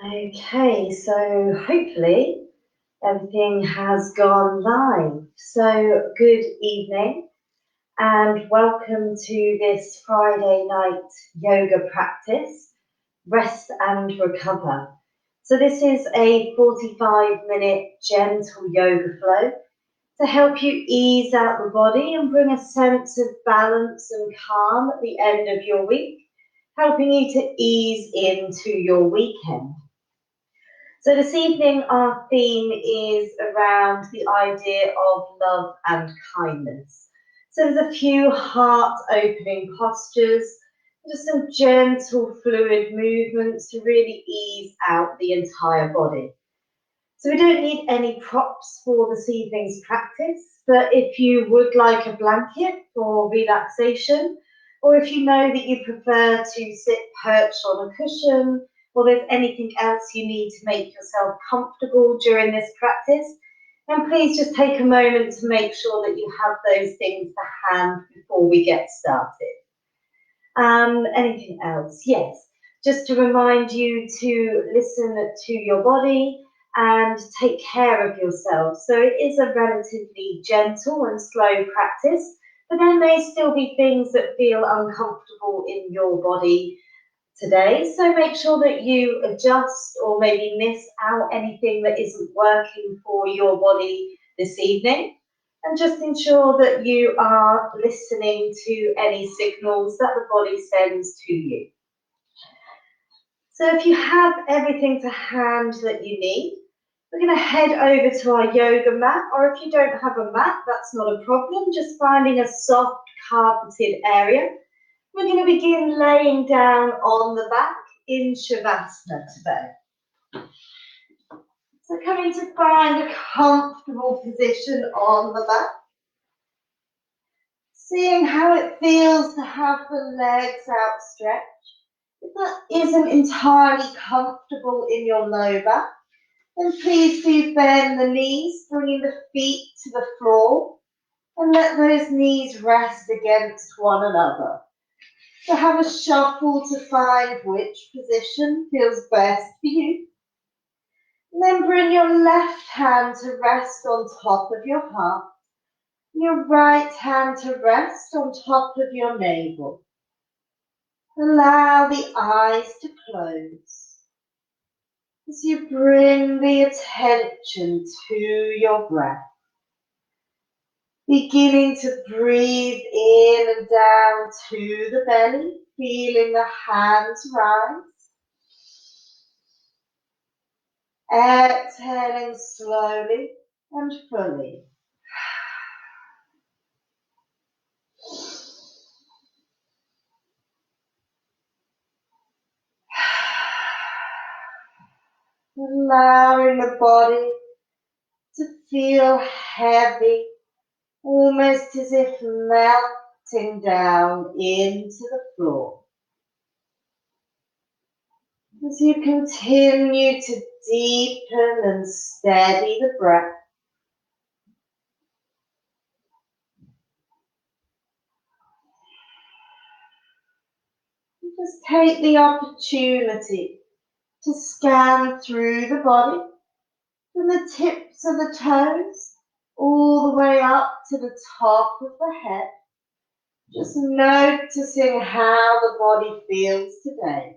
Okay, so hopefully everything has gone live. So good evening and welcome to this Friday night yoga practice, Rest and Recover. So this is a 45-minute gentle yoga flow to help you ease out the body and bring a sense of balance and calm at the end of your week, helping you to ease into your weekend. So this evening our theme is around the idea of love and kindness. So there's a few heart-opening postures, just some gentle fluid movements to really ease out the entire body. So we don't need any props for this evening's practice, but if you would like a blanket for relaxation, or if you know that you prefer to sit perched on a cushion, or there's anything else you need to make yourself comfortable during this practice, then please just take a moment to make sure that you have those things to hand before we get started. Anything else? Yes, just to remind you to listen to your body and take care of yourself. So it is a relatively gentle and slow practice, but there may still be things that feel uncomfortable in your body today. So make sure that you adjust or maybe miss out anything that isn't working for your body this evening. And just ensure that you are listening to any signals that the body sends to you. So if you have everything to hand that you need, we're going to head over to our yoga mat, or if you don't have a mat, that's not a problem, just finding a soft carpeted area. We're going to begin laying down on the back in Shavasana today. So coming to find a comfortable position on the back. Seeing how it feels to have the legs outstretched. If that isn't entirely comfortable in your low back, then please do bend the knees, bringing the feet to the floor, and let those knees rest against one another. So have a shuffle to find which position feels best for you. And then bring your left hand to rest on top of your heart. Your right hand to rest on top of your navel. Allow the eyes to close as you bring the attention to your breath. Beginning to breathe in and down to the belly, feeling the hands rise. Exhaling slowly and fully. Allowing the body to feel heavy, almost as if melting down into the floor. As you continue to deepen and steady the breath, just take the opportunity to scan through the body from the tips of the toes all the way up to the top of the head. Just noticing how the body feels today.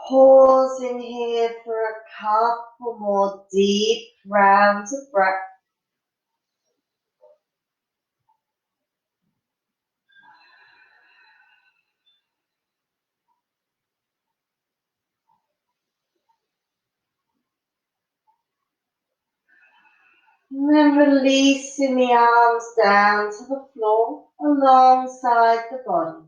Pausing here for a couple more deep rounds of breath. And then releasing the arms down to the floor alongside the body.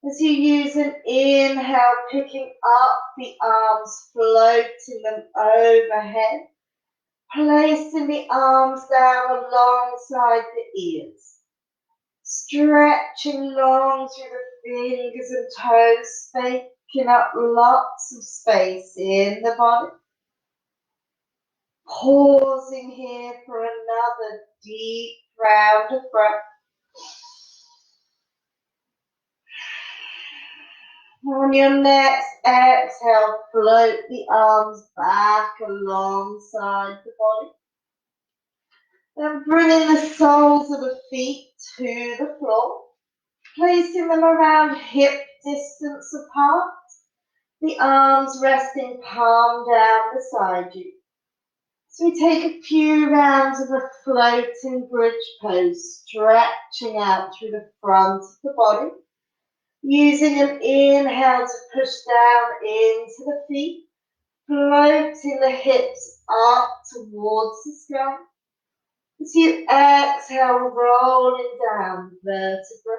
As you use an inhale, picking up the arms, floating them overhead, placing the arms down alongside the ears. Stretching long through the fingers and toes, making up lots of space in the body. Pausing here for another deep round of breath. On your next exhale, float the arms back alongside the body. Then bringing the soles of the feet to the floor, placing them around hip distance apart, the arms resting palm down beside you. So we take a few rounds of a floating bridge pose, stretching out through the front of the body. Using an inhale to push down into the feet, floating the hips up towards the sky. As you exhale, rolling down vertebra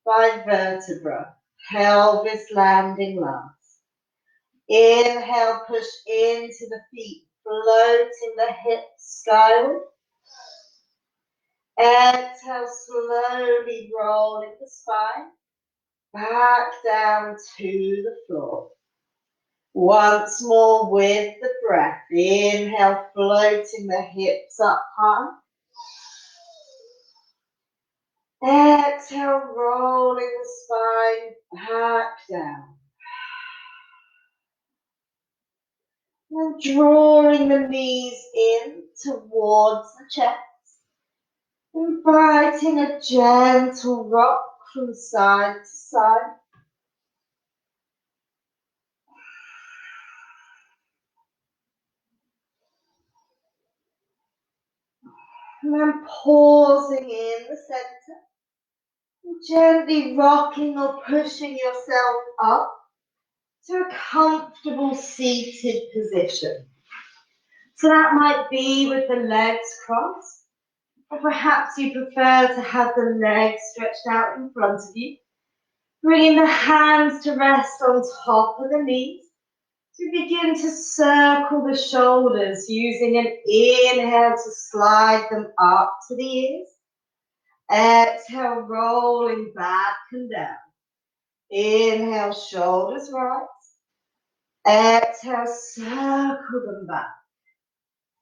by vertebra, pelvis landing last. Inhale, push into the feet, floating the hips skyward. Exhale, slowly rolling the spine back down to the floor. Once more with the breath. Inhale, floating the hips up high. Exhale, rolling the spine back down. And drawing the knees in towards the chest. Inviting a gentle rock from side to side. And then pausing in the center. And gently rocking or pushing yourself up to a comfortable seated position. So that might be with the legs crossed, or perhaps you prefer to have the legs stretched out in front of you. Bringing the hands to rest on top of the knees. To begin to circle the shoulders using an inhale to slide them up to the ears. Exhale, rolling back and down. Inhale, shoulders rise. Exhale, circle them back.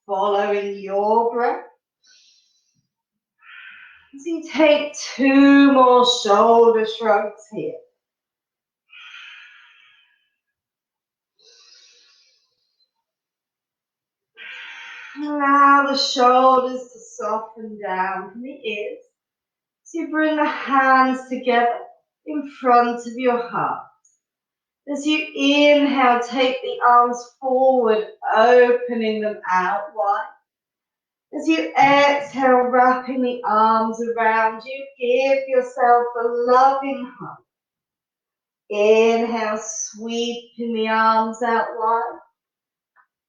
Following your breath. So you take 2 more shoulder shrugs here. Allow the shoulders to soften down from the ears. So you bring the hands together in front of your heart. As you inhale, take the arms forward, opening them out wide. As you exhale, wrapping the arms around you, give yourself a loving hug. Inhale, sweeping the arms out wide.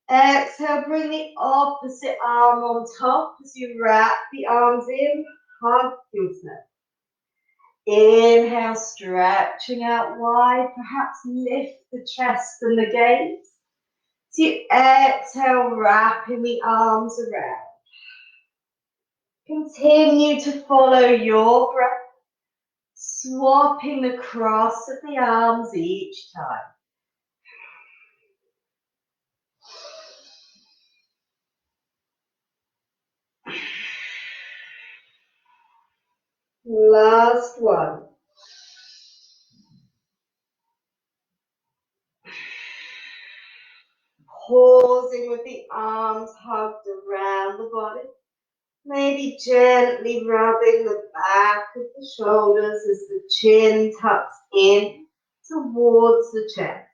Exhale, bring the opposite arm on top as you wrap the arms in, hug yourself. Inhale, stretching out wide, perhaps lift the chest and the gaze. As you exhale, wrapping the arms around. Continue to follow your breath, swapping the cross of the arms each time. Last one. Pausing with the arms hugged around the body. Maybe gently rubbing the back of the shoulders as the chin tucks in towards the chest.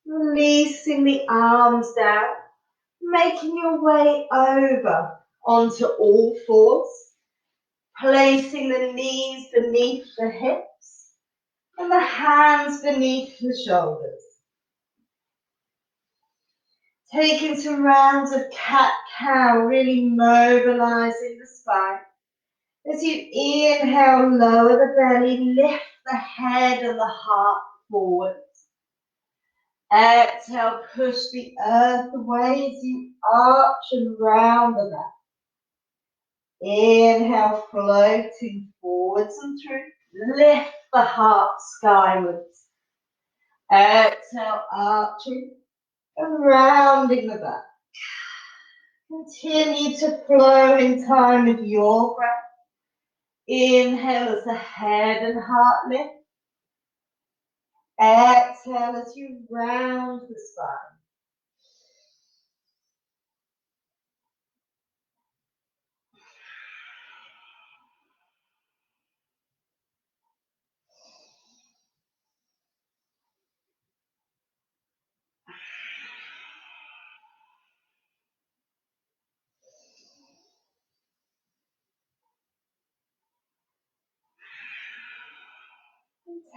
Releasing the arms down, making your way over onto all fours, placing the knees beneath the hips and the hands beneath the shoulders. Taking some rounds of cat-cow, really mobilizing the spine. As you inhale, lower the belly, lift the head and the heart forward. Exhale, push the earth away as you arch and round the back. Inhale, floating forwards and through. Lift the heart skywards. Exhale, arching and rounding the back. Continue to flow in time with your breath. Inhale as the head and heart lift. Exhale as you round the spine.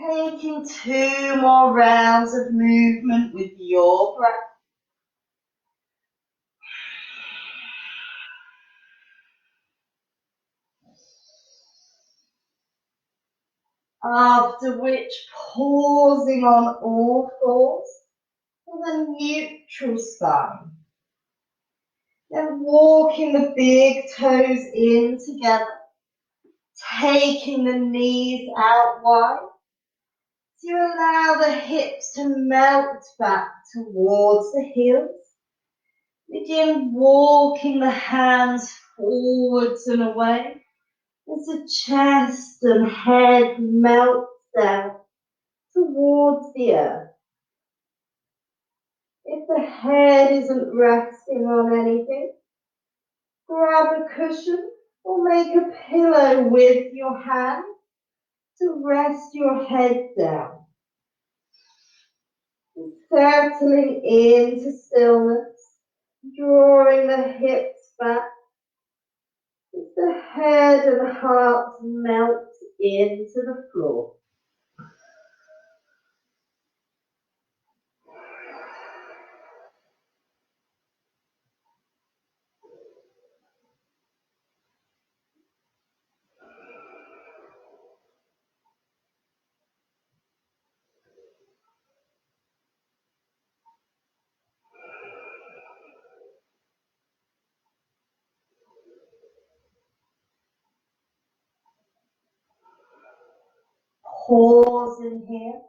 Taking 2 more rounds of movement with your breath. After which, pausing on all fours with a neutral spine. Then walking the big toes in together, taking the knees out wide. To allow the hips to melt back towards the heels. Begin walking the hands forwards and away as the chest and head melts down towards the earth. If the head isn't resting on anything, grab a cushion or make a pillow with your hand to rest your head down. Settling into stillness, drawing the hips back as the head and heart melt into the floor. Pause in here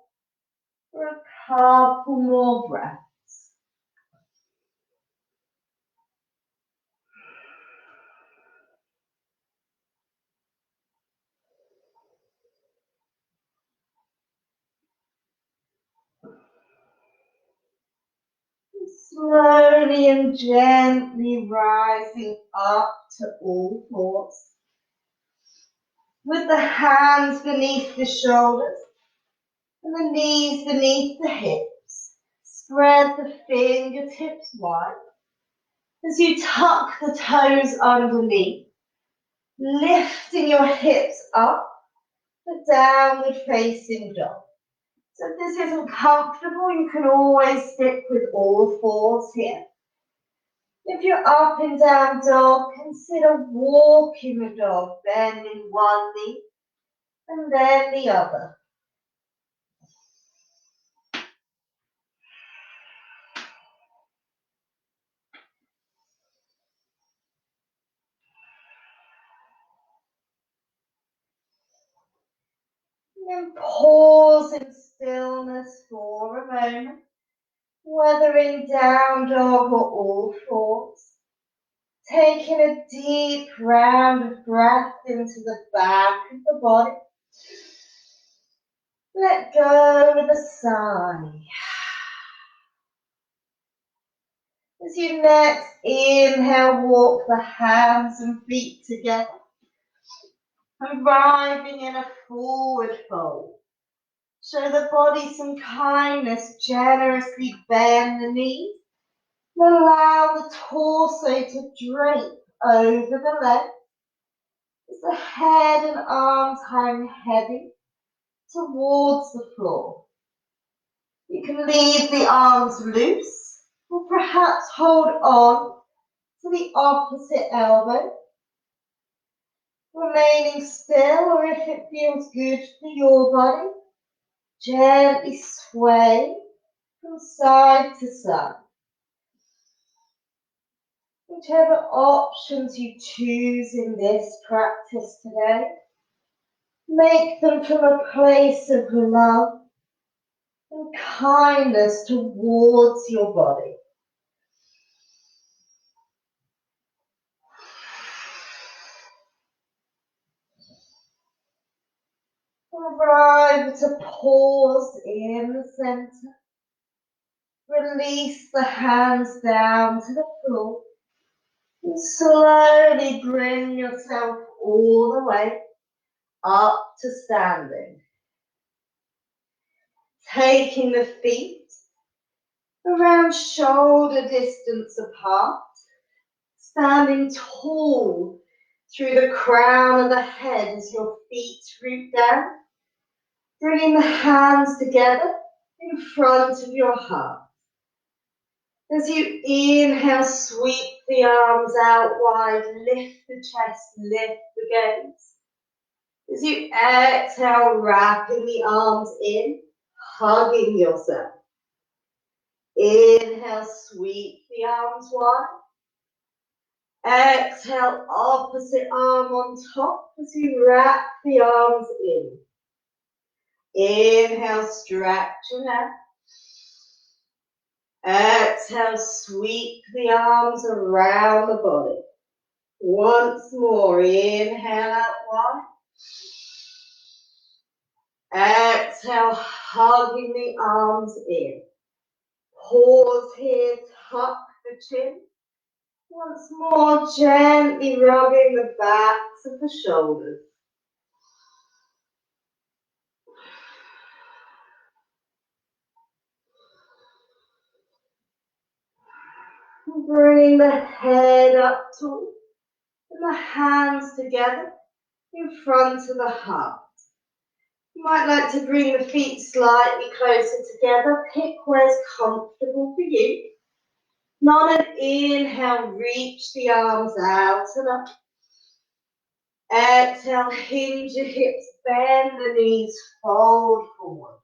for a couple more breaths. Slowly and gently rising up to all fours. With the hands beneath the shoulders and the knees beneath the hips. Spread the fingertips wide as you tuck the toes underneath, lifting your hips up for downward facing dog. So if this isn't comfortable, you can always stick with all fours here. If you're up and down dog, consider walking the dog, bending one knee and then the other. And then pause in stillness for a moment, whether in down dog or all fours. Taking a deep round of breath into the back of the body. Let go with a sigh. As you next inhale, walk the hands and feet together, arriving in a forward fold. Show the body some kindness, generously bend the knees, and allow the torso to drape over the legs. As the head and arms hang heavy towards the floor. You can leave the arms loose, or perhaps hold on to the opposite elbow, remaining still, or if it feels good for your body, gently sway from side to side. Whichever options you choose in this practice today, make them from a place of love and kindness towards your body. Arrive to pause in the center. Release the hands down to the floor. And slowly bring yourself all the way up to standing. Taking the feet around shoulder distance apart. Standing tall through the crown of the head as your feet root down. Bringing the hands together in front of your heart. As you inhale, sweep the arms out wide, lift the chest, lift the gaze. As you exhale, wrapping the arms in, hugging yourself. Inhale, sweep the arms wide. Exhale, opposite arm on top as you wrap the arms in. Inhale, stretching out. Exhale, sweep the arms around the body. Once more, inhale out wide. Exhale, hugging the arms in. Pause here, tuck the chin. Once more, gently rubbing the backs of the shoulders. Bring the head up tall and the hands together in front of the heart. You might like to bring the feet slightly closer together. Pick where's comfortable for you. On an inhale, reach the arms out and up. Exhale, hinge your hips, bend the knees, fold forward.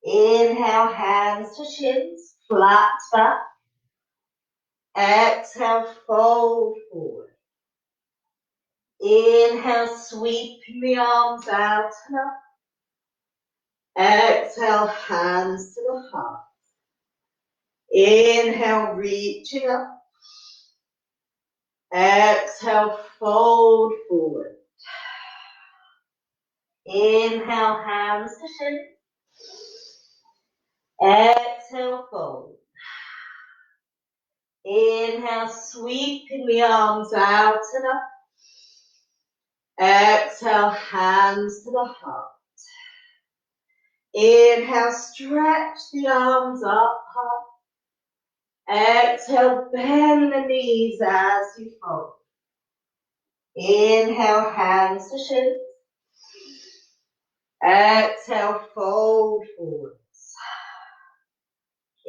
Inhale, hands to shins, flat back. Exhale, fold forward. Inhale, sweeping the arms out and up. Exhale, hands to the heart. Inhale, reaching up. Exhale, fold forward. Inhale, hands to shins. Exhale, fold. Inhale, sweeping the arms out and up. Exhale, hands to the heart. Inhale, stretch the arms up high. Exhale, bend the knees as you fold. Inhale, hands to shins. Exhale, fold forwards.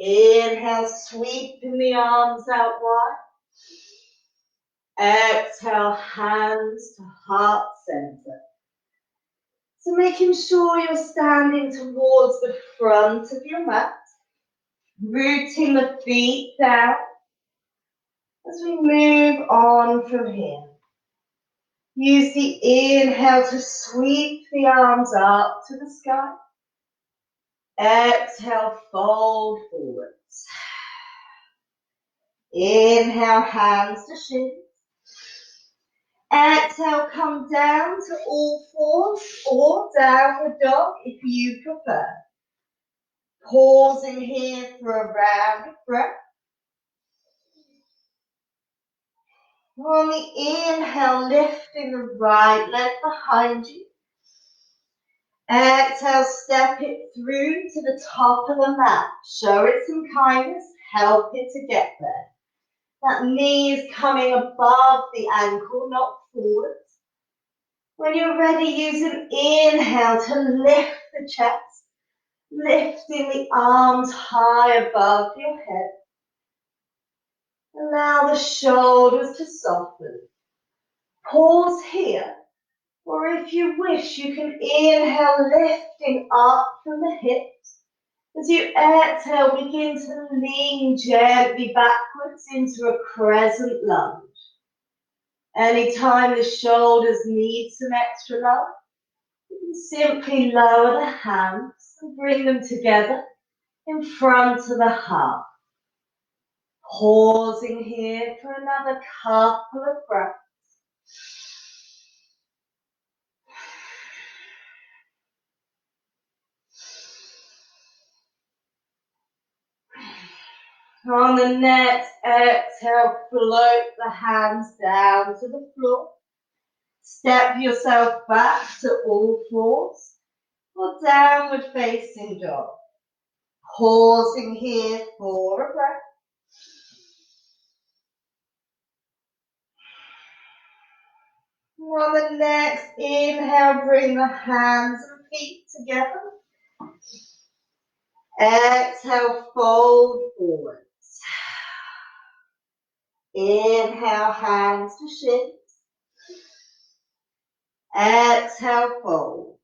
Inhale, sweeping the arms out wide. Exhale, hands to heart center. So making sure you're standing towards the front of your mat, rooting the feet down as we move on from here. Use the inhale to sweep the arms up to the sky. Exhale, fold forwards. Inhale, hands to shins. Exhale, come down to all fours or downward dog if you prefer. Pausing here for a round of breath. On the inhale, lifting the right leg behind you. Exhale, step it through to the top of the mat. Show it some kindness, help it to get there. That knee is coming above the ankle, not forward. When you're ready, use an inhale to lift the chest, lifting the arms high above your head. Allow the shoulders to soften. Pause here, or if you wish, you can inhale, lifting up from the hips As you exhale, begin to lean gently backwards into a crescent lunge. Anytime the shoulders need some extra love, you can simply lower the hands and bring them together in front of the heart. Pausing here for another couple of breaths. On the next exhale, float the hands down to the floor. Step yourself back to all fours or downward facing dog. Pausing here for a breath. On the next inhale, bring the hands and feet together. Exhale, fold forwards. Inhale, hands to shins. Exhale, fold.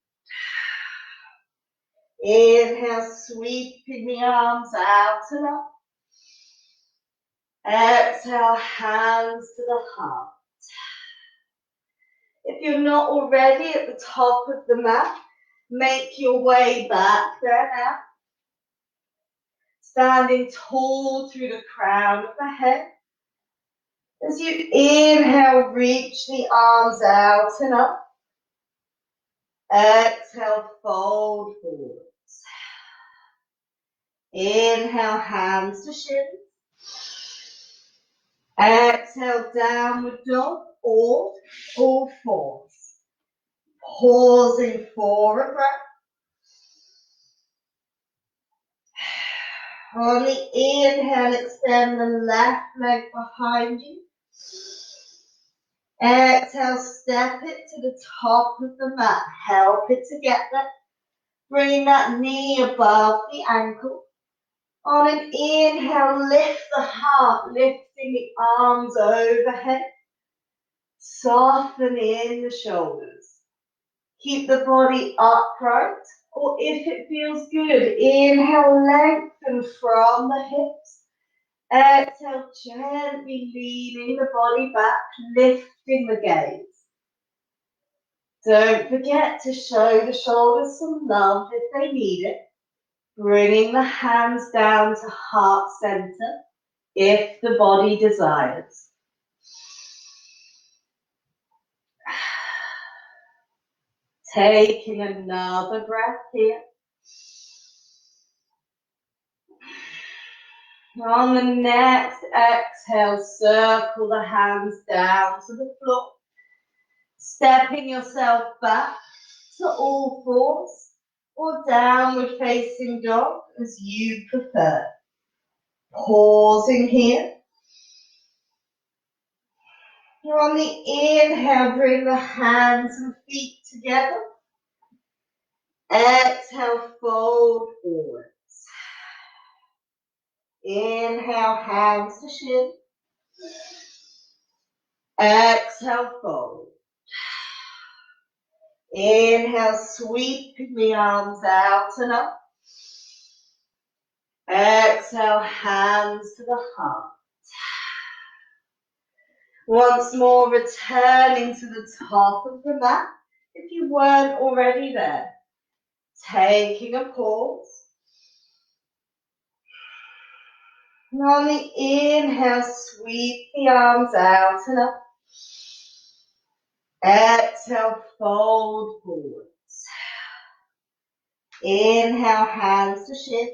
Inhale, sweeping the arms out and up. Exhale, hands to the heart. If you're not already at the top of the mat, make your way back there now. Standing tall through the crown of the head. As you inhale, reach the arms out and up. Exhale, fold forwards. Inhale, hands to shins. Exhale, downward dog or all fours. Pausing for a breath. On the inhale, extend the left leg behind you. Exhale, step it to the top of the mat. Help it to get there. Bring that knee above the ankle. On an inhale, lift the heart, lifting the arms overhead. Soften in the shoulders. Keep the body upright, or if it feels good, inhale, lengthen from the hips. Exhale, gently leaning the body back, lifting the gaze. Don't forget to show the shoulders some love if they need it. Bringing the hands down to heart center if the body desires. Taking another breath here. On the next exhale, circle the hands down to the floor. Stepping yourself back to all fours or downward facing dog as you prefer. Pausing here. On the inhale, bring the hands and feet together. Exhale, fold forwards. Inhale, hands to shin. Exhale, fold. Inhale, sweeping the arms out and up. Exhale, hands to the heart. Once more, returning to the top of the mat if you weren't already there. Taking a pause. And on the inhale, sweep the arms out and up. Exhale, fold forwards. Inhale, hands to shins.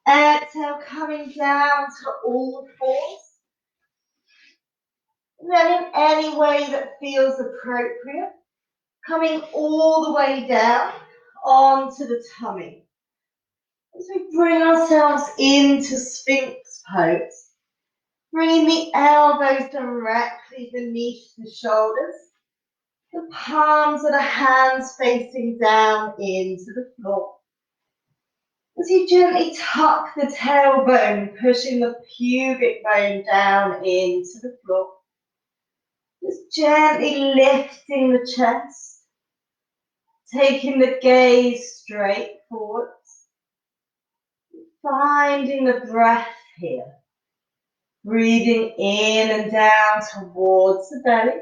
Exhale, coming down to all fours. And then in any way that feels appropriate, coming all the way down onto the tummy. As we bring ourselves into Sphinx pose, bringing the elbows directly beneath the shoulders, the palms of the hands facing down into the floor. As you gently tuck the tailbone, pushing the pubic bone down into the floor. Just gently lifting the chest, taking the gaze straight forwards. Finding the breath here. Breathing in and down towards the belly.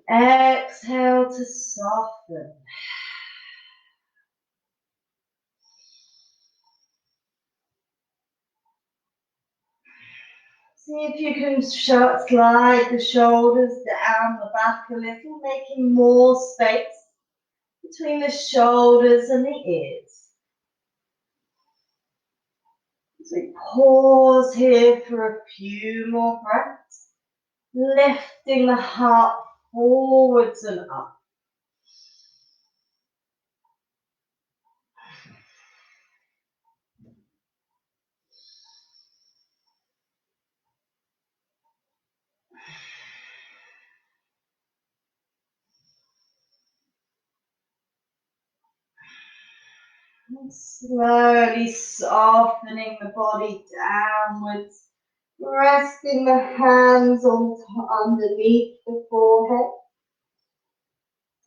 Exhale to soften. See if you can slide the shoulders down the back a little, making more space between the shoulders and the ears. As we pause here for a few more breaths, lifting the heart forwards and up. And slowly softening the body downwards, resting the hands underneath the forehead.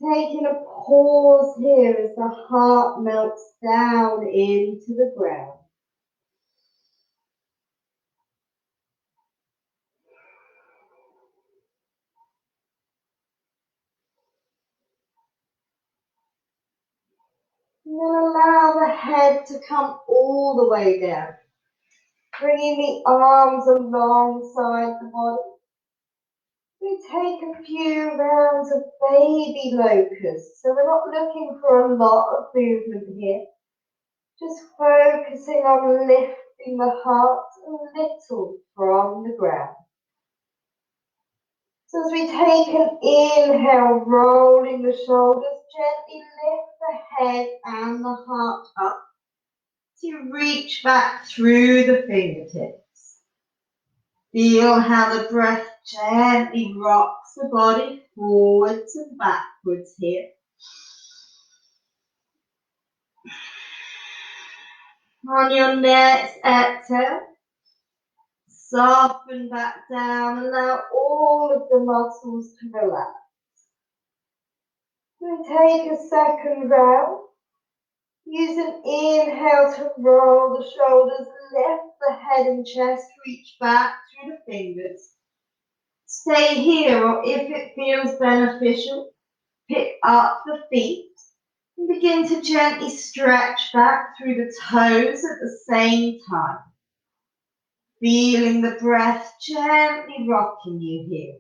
Taking a pause here as the heart melts down into the ground. And then allow the head to come all the way down. Bringing the arms alongside the body. We take a few rounds of baby locusts. So we're not looking for a lot of movement here. Just focusing on lifting the heart a little from the ground. So as we take an inhale, rolling the shoulders, gently lift the head and the heart up. So you reach back through the fingertips. Feel how the breath gently rocks the body forwards and backwards here. On your next exhale, soften back down, allow all of the muscles to relax. Then take a second round. Use an inhale to roll the shoulders, lift the head and chest, reach back through the fingers. Stay here, or if it feels beneficial, pick up the feet and begin to gently stretch back through the toes at the same time. Feeling the breath gently rocking you here.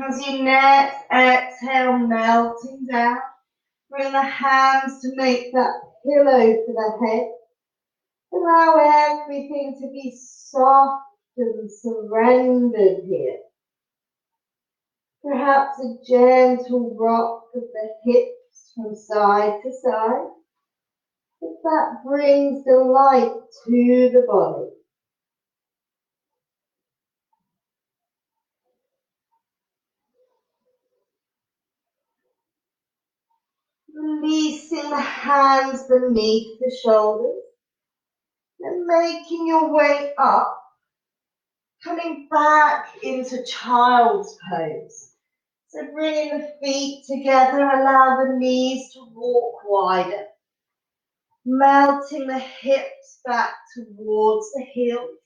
As you next exhale, melting down, bring the hands to make that pillow for the head. Allow everything to be soft and surrendered here. Perhaps a gentle rock of the hips from side to side. If that brings delight to the body. Releasing the hands beneath the shoulders. And making your way up. Coming back into child's pose. So bringing the feet together, allow the knees to walk wider. Melting the hips back towards the heels.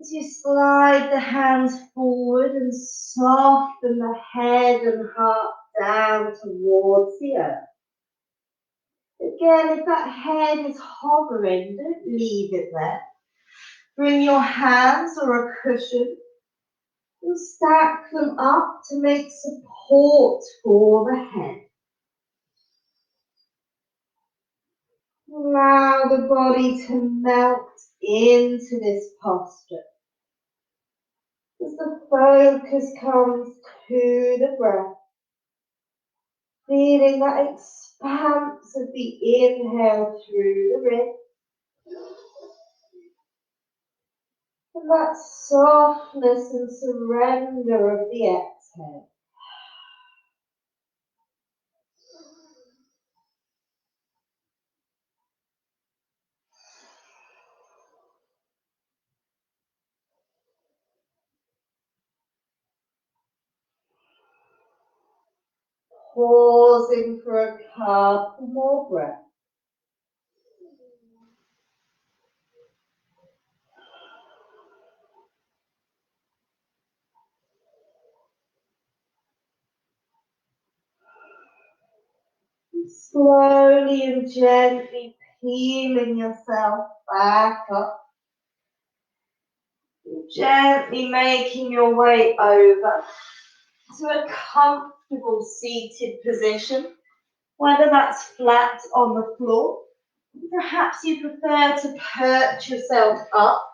As you slide the hands forward and soften the head and heart down towards the earth. Again, if that head is hovering, don't leave it there. Bring your hands or a cushion and stack them up to make support for the head. Allow the body to melt into this posture. As the focus comes to the breath, feeling that expanse of the inhale through the ribs, and that softness and surrender of the exhale. Pausing for a couple more breaths. Slowly and gently peeling yourself back up. Gently making your way over to a comfortable seated position, whether that's flat on the floor. Perhaps you prefer to perch yourself up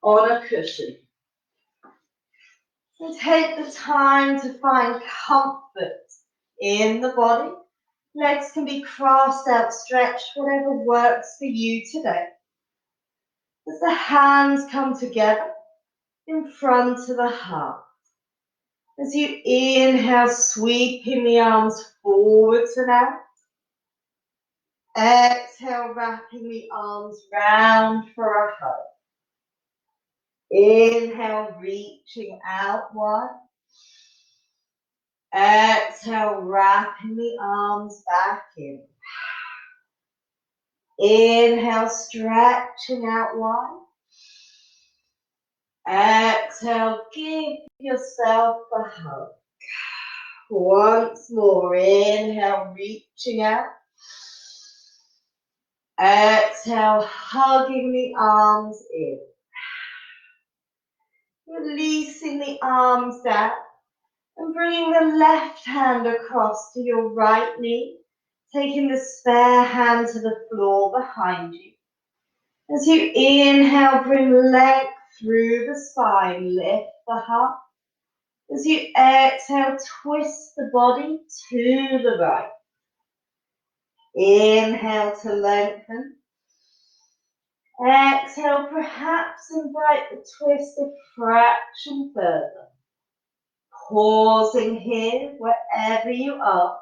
on a cushion. So take the time to find comfort in the body. Legs can be crossed, outstretched, whatever works for you today. As the hands come together in front of the heart. As you inhale, sweeping the arms forwards and out. Exhale, wrapping the arms round for a hug. Inhale, reaching out wide. Exhale, wrapping the arms back in. Inhale, stretching out wide. Exhale, give yourself a hug. Once more, inhale, reaching out. Exhale, hugging the arms in. Releasing the arms down and bringing the left hand across to your right knee, taking the spare hand to the floor behind you. As you inhale, bring length through the spine, lift the heart. As you exhale, twist the body to the right. Inhale to lengthen. Exhale, perhaps invite the twist a fraction further. Pausing here, wherever you are.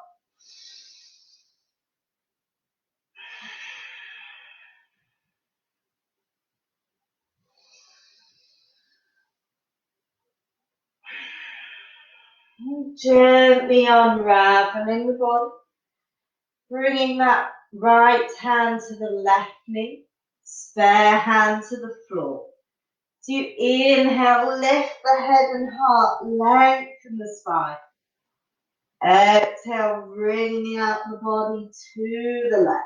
Gently unraveling the body. Bringing that right hand to the left knee, spare hand to the floor. So you inhale, lift the head and heart, lengthen the spine. Exhale, bringing out the body to the left.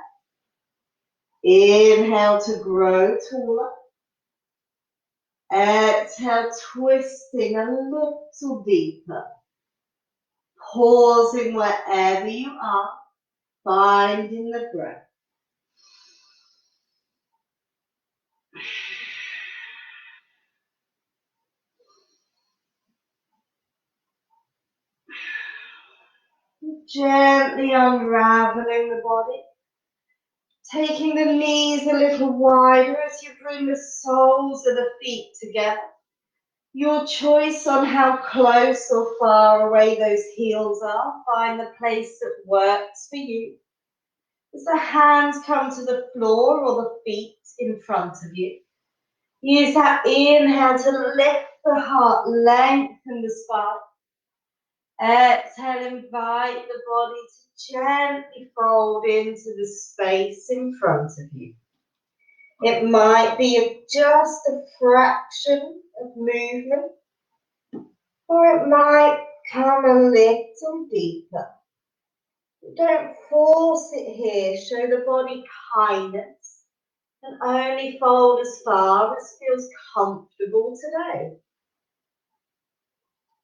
Inhale to grow taller. Exhale, twisting a little deeper. Pausing wherever you are, finding the breath. Gently unraveling the body. Taking the knees a little wider as you bring the soles of the feet together. Your choice on how close or far away those heels are. Find the place that works for you. As the hands come to the floor or the feet in front of you. Use that inhale to lift the heart, lengthen the spine. Exhale, invite the body to gently fold into the space in front of you. It might be just a fraction of movement, or it might come a little deeper. Don't force it here. Show the body kindness and only fold as far as feels comfortable today.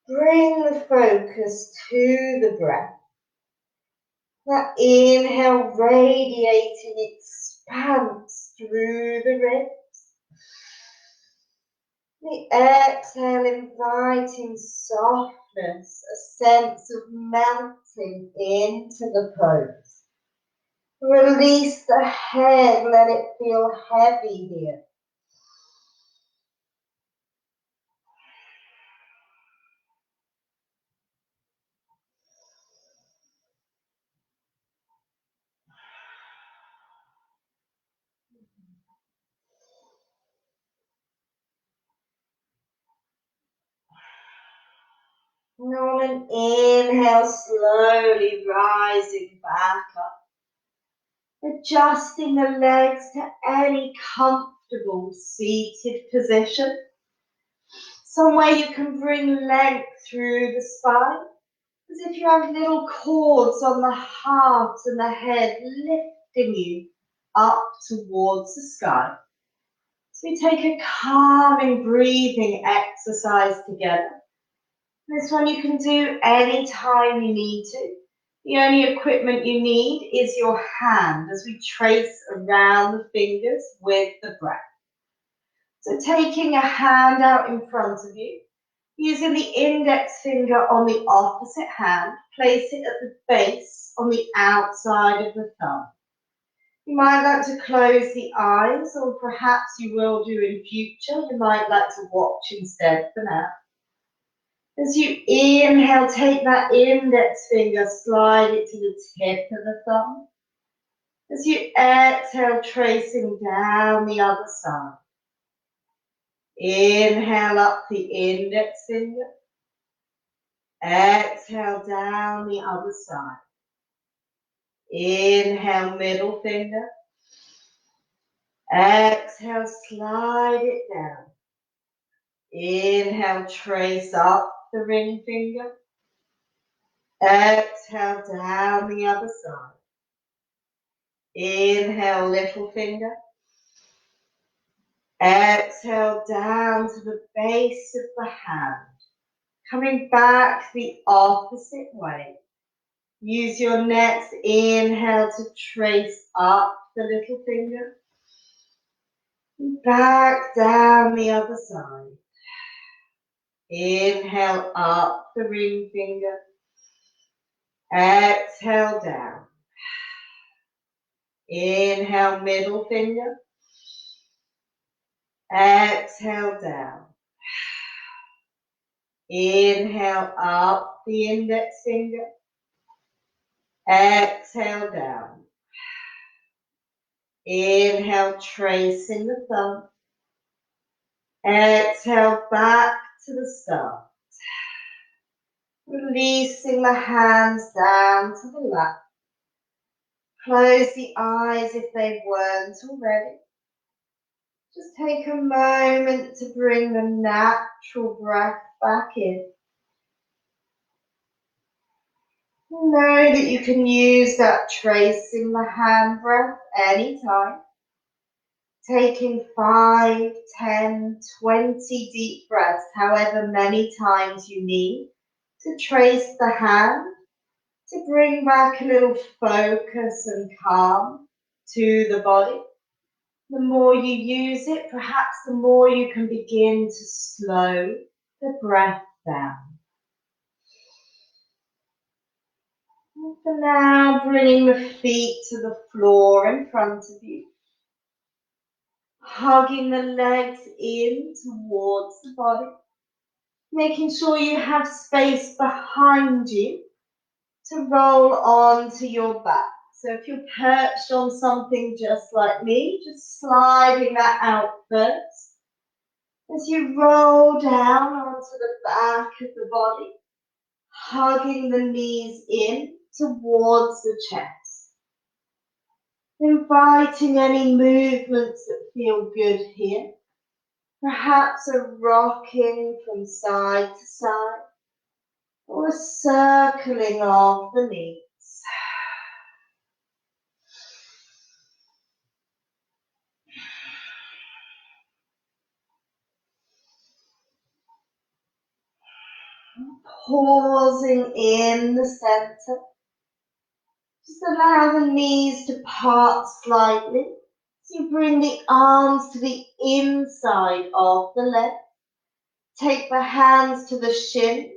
Bring the focus to the breath. That inhale radiating expanse through the ribs. The exhale inviting softness, a sense of melting into the pose. Release the head, let it feel heavy here. And on an inhale, slowly rising back up, adjusting the legs to any comfortable seated position. Somewhere you can bring length through the spine, as if you have little cords on the heart and the head lifting you up towards the sky. So we take a calming breathing exercise together. This one you can do anytime you need to. The only equipment you need is your hand as we trace around the fingers with the breath. So taking a hand out in front of you, using the index finger on the opposite hand, place it at the base on the outside of the thumb. You might like to close the eyes, or perhaps you will do in future. You might like to watch instead for now. As you inhale, take that index finger, slide it to the tip of the thumb. As you exhale, tracing down the other side. Inhale up the index finger. Exhale down the other side. Inhale, middle finger. Exhale, slide it down. Inhale, trace up the ring finger. Exhale, down the other side. Inhale, little finger. Exhale, down to the base of the hand. Coming back the opposite way. Use your next inhale to trace up the little finger. And back down the other side. Inhale up the ring finger. Exhale down. Inhale, middle finger. Exhale down. Inhale up the index finger. Exhale down. Inhale, tracing the thumb. Exhale back to the start. Releasing the hands down to the lap. Close the eyes if they weren't already. Just take a moment to bring the natural breath back in. Know that you can use that tracing the hand breath anytime. Taking 5, 10, 20 deep breaths, however many times you need, to trace the hand, to bring back a little focus and calm to the body. The more you use it, perhaps the more you can begin to slow the breath down. And for now, bringing the feet to the floor in front of you. Hugging the legs in towards the body. Making sure you have space behind you to roll onto your back. So if you're perched on something just like me, just sliding that out first. As you roll down onto the back of the body, hugging the knees in towards the chest. Inviting any movements that feel good here. Perhaps a rocking from side to side, or a circling of the knees. Pausing in the center. Just allow the knees to part slightly. So you bring the arms to the inside of the leg. Take the hands to the shins,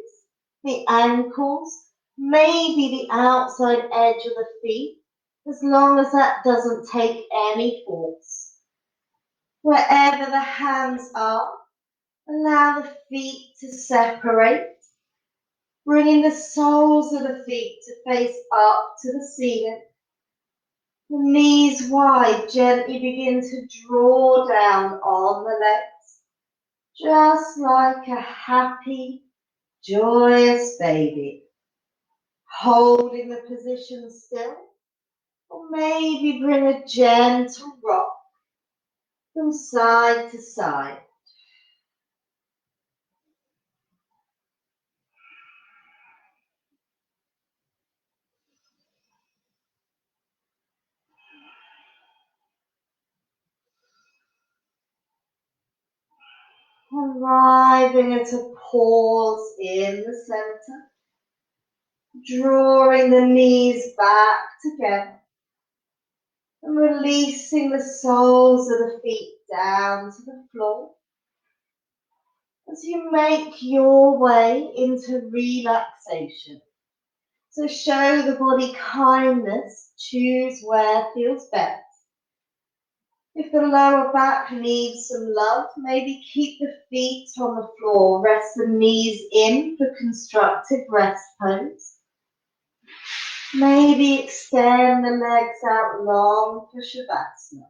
the ankles, maybe the outside edge of the feet, as long as that doesn't take any force. Wherever the hands are, allow the feet to separate. Bringing the soles of the feet to face up to the ceiling. The knees wide, gently begin to draw down on the legs. Just like a happy, joyous baby, holding the position still, or maybe bring a gentle rock from side to side. Arriving at a pause in the center, drawing the knees back together and releasing the soles of the feet down to the floor as you make your way into relaxation. So show the body kindness, choose where feels best. If the lower back needs some love, maybe keep the feet on the floor, rest the knees in for constructive rest pose. Maybe extend the legs out long for Shavasana.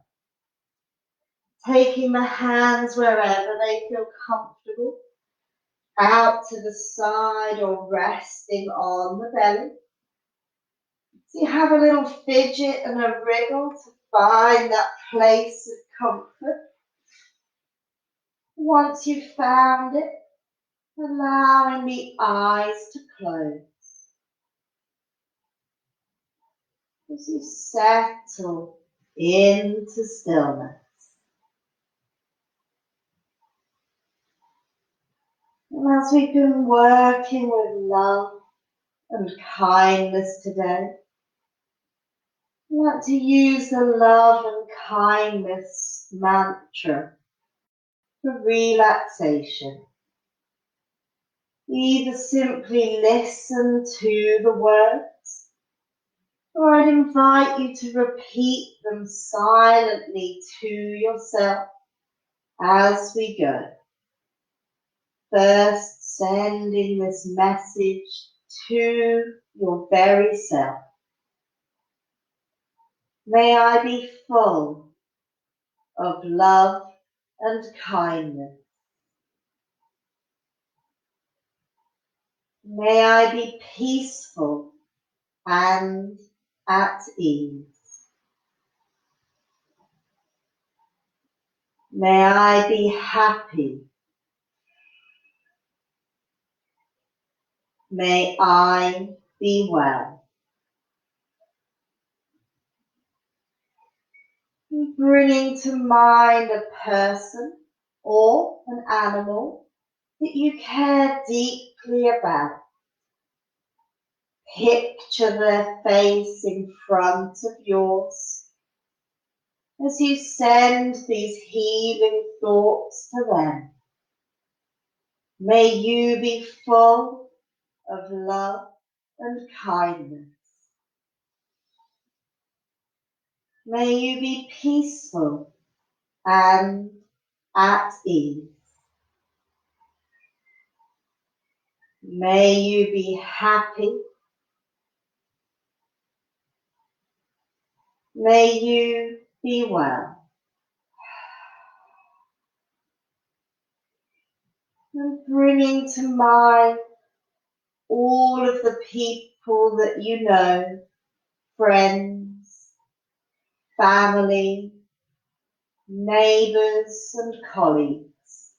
Taking the hands wherever they feel comfortable, out to the side or resting on the belly. So you have a little fidget and a wriggle to find that place of comfort. Once you've found it, allowing the eyes to close as you settle into stillness. And as we've been working with love and kindness today, I want to use the love and kindness mantra for relaxation. Either simply listen to the words, or I'd invite you to repeat them silently to yourself as we go. First, sending this message to your very self. May I be full of love and kindness. May I be peaceful and at ease. May I be happy. May I be well. Bringing to mind a person or an animal that you care deeply about. Picture their face in front of yours as you send these healing thoughts to them. May you be full of love and kindness. May you be peaceful and at ease. May you be happy. May you be well. And bringing to mind all of the people that you know, friends, family, neighbours and colleagues.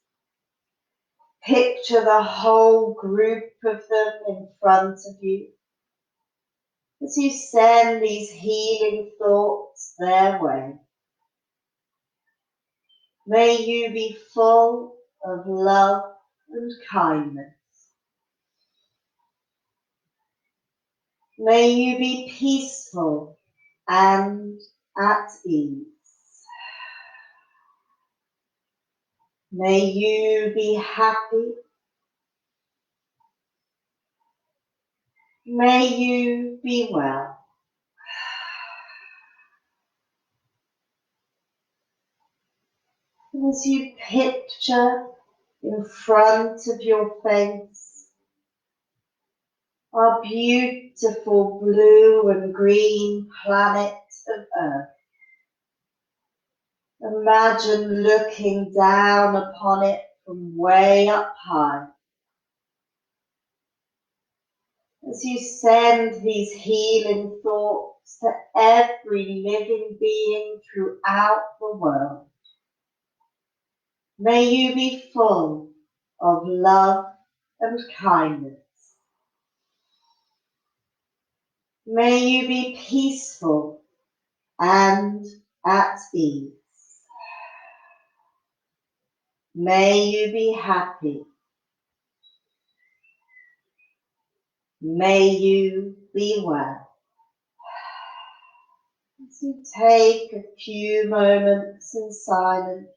Picture the whole group of them in front of you as you send these healing thoughts their way. May you be full of love and kindness. May you be peaceful and at ease. May you be happy. May you be well. And as you picture in front of your face our beautiful blue and green planet of Earth, imagine looking down upon it from way up high, As you send these healing thoughts to every living being throughout the world, may you be full of love and kindness. May you be peaceful and at ease. May you be happy. May you be well. As you take a few moments in silence,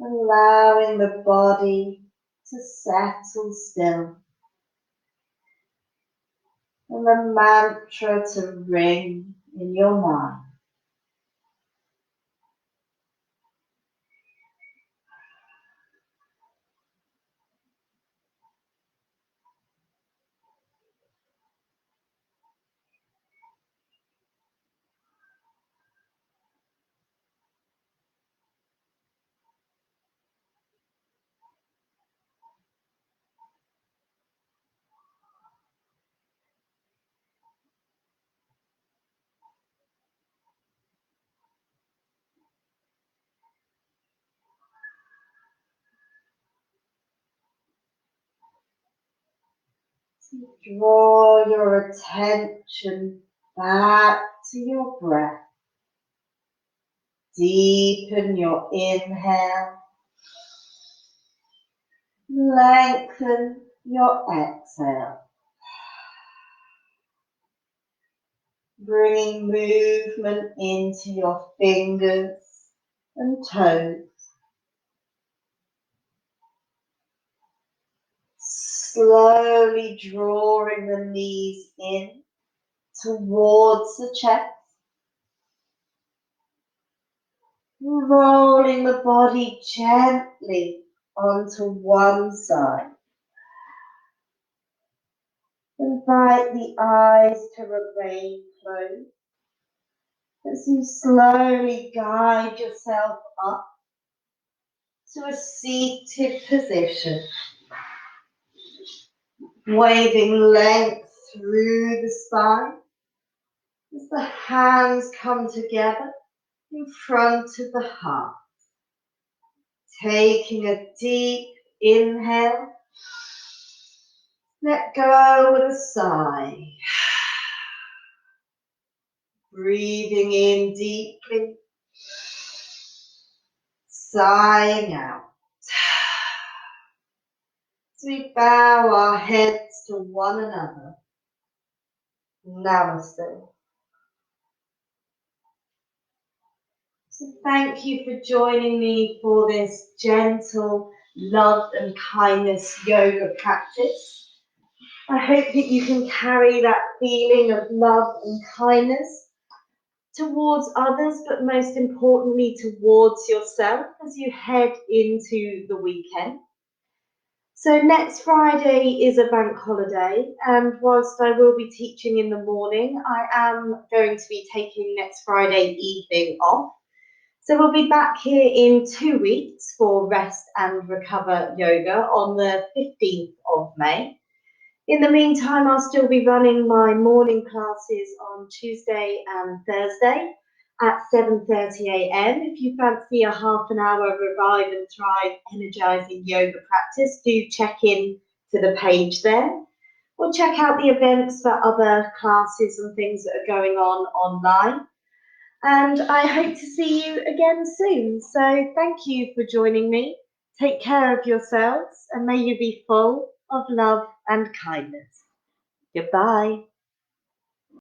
allowing the body to settle still and the mantra to ring in your mind. Draw your attention back to your breath. Deepen your inhale. Lengthen your exhale. Bringing movement into your fingers and toes. Slowly drawing the knees in towards the chest. Rolling the body gently onto one side. Invite the eyes to remain closed as you slowly guide yourself up to a seated position, waving length through the spine as the hands come together in front of the heart. Taking a deep inhale, let go with a sigh. Breathing in deeply, sighing out. As we bow our heads to one another. Namaste. So thank you for joining me for this gentle love and kindness yoga practice. I hope that you can carry that feeling of love and kindness towards others, but most importantly towards yourself as you head into the weekend. So next Friday is a bank holiday, and whilst I will be teaching in the morning, I am going to be taking next Friday evening off. So we'll be back here in 2 weeks for Rest and Recover Yoga on the 15th of May. In the meantime, I'll still be running my morning classes on Tuesday and Thursday at 7:30 a.m. If you fancy a half an hour Revive and Thrive energizing yoga practice, do check in to the page there. Or check out the events for other classes and things that are going on online. And I hope to see you again soon. So thank you for joining me. Take care of yourselves and may you be full of love and kindness. Goodbye.